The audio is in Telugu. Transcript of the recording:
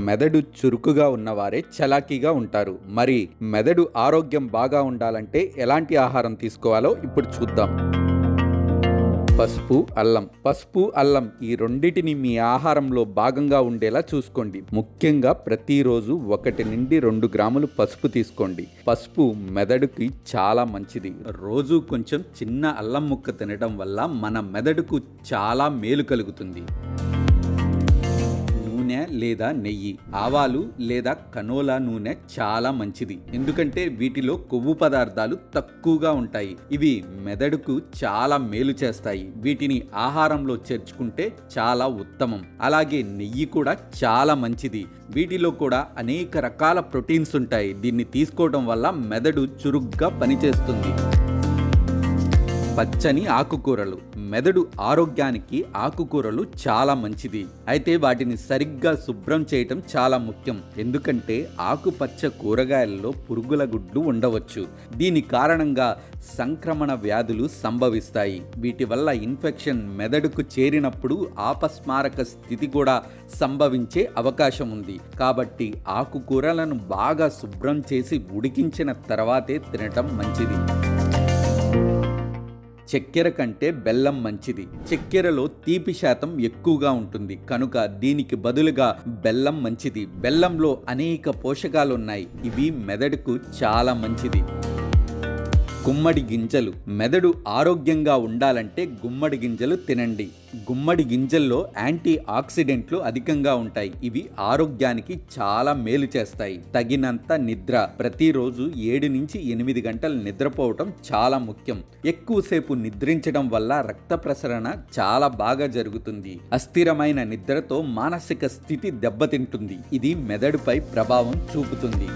మెదడు చురుకుగా ఉన్నవారే చలాకీగా ఉంటారు. మరి మెదడు ఆరోగ్యం బాగా ఉండాలంటే ఎలాంటి ఆహారం తీసుకోవాలో ఇప్పుడు చూద్దాం. పసుపు, అల్లం ఈ రెండిటిని మీ ఆహారంలో భాగంగా ఉండేలా చూసుకోండి. ముఖ్యంగా ప్రతిరోజు 1 నుండి 2 గ్రాములు పసుపు తీసుకోండి. పసుపు మెదడుకి చాలా మంచిది. రోజు కొంచెం చిన్న అల్లం ముక్క తినడం వల్ల మన మెదడుకు చాలా మేలు కలుగుతుంది. నూనె లేదా నెయ్యి, ఆవాలు లేదా కనోలా నూనె చాలా మంచిది. ఎందుకంటే వీటిలో కొవ్వు పదార్థాలు తక్కువగా ఉంటాయి. ఇవి మెదడుకు చాలా మేలు చేస్తాయి. వీటిని ఆహారంలో చేర్చుకుంటే చాలా ఉత్తమం. అలాగే నెయ్యి కూడా చాలా మంచిది. వీటిలో కూడా అనేక రకాల ప్రోటీన్స్ ఉంటాయి. దీన్ని తీసుకోవడం వల్ల మెదడు చురుగ్గా పనిచేస్తుంది. పచ్చని ఆకుకూరలు, మెదడు ఆరోగ్యానికి ఆకుకూరలు చాలా మంచిది. అయితే వాటిని సరిగ్గా శుభ్రం చేయటం చాలా ముఖ్యం. ఎందుకంటే ఆకుపచ్చ కూరగాయల్లో పురుగుల గుడ్లు ఉండవచ్చు. దీని కారణంగా సంక్రమణ వ్యాధులు సంభవిస్తాయి. వీటి వల్ల ఇన్ఫెక్షన్ మెదడుకు చేరినప్పుడు అపస్మారక స్థితి కూడా సంభవించే అవకాశం ఉంది. కాబట్టి ఆకుకూరలను బాగా శుభ్రం చేసి ఉడికించిన తర్వాతే తినటం మంచిది. చక్కెర కంటే బెల్లం మంచిది. చక్కెరలో తీపి శాతం ఎక్కువగా ఉంటుంది కనుక దీనికి బదులుగా బెల్లం మంచిది. బెల్లంలో అనేక పోషకాలున్నాయి. ఇవి మెదడుకు చాలా మంచిది. గుమ్మడి గింజలు, మెదడు ఆరోగ్యంగా ఉండాలంటే గుమ్మడి గింజలు తినండి. గుమ్మడి గింజల్లో యాంటీ ఆక్సిడెంట్లు అధికంగా ఉంటాయి. ఇవి ఆరోగ్యానికి చాలా మేలు చేస్తాయి. తగినంత నిద్ర, ప్రతిరోజు 7 నుంచి 8 గంటలు నిద్రపోవటం చాలా ముఖ్యం. ఎక్కువసేపు నిద్రించడం వల్ల రక్త ప్రసరణ చాలా బాగా జరుగుతుంది. అస్థిరమైన నిద్రతో మానసిక స్థితి దెబ్బతింటుంది. ఇది మెదడుపై ప్రభావం చూపుతుంది.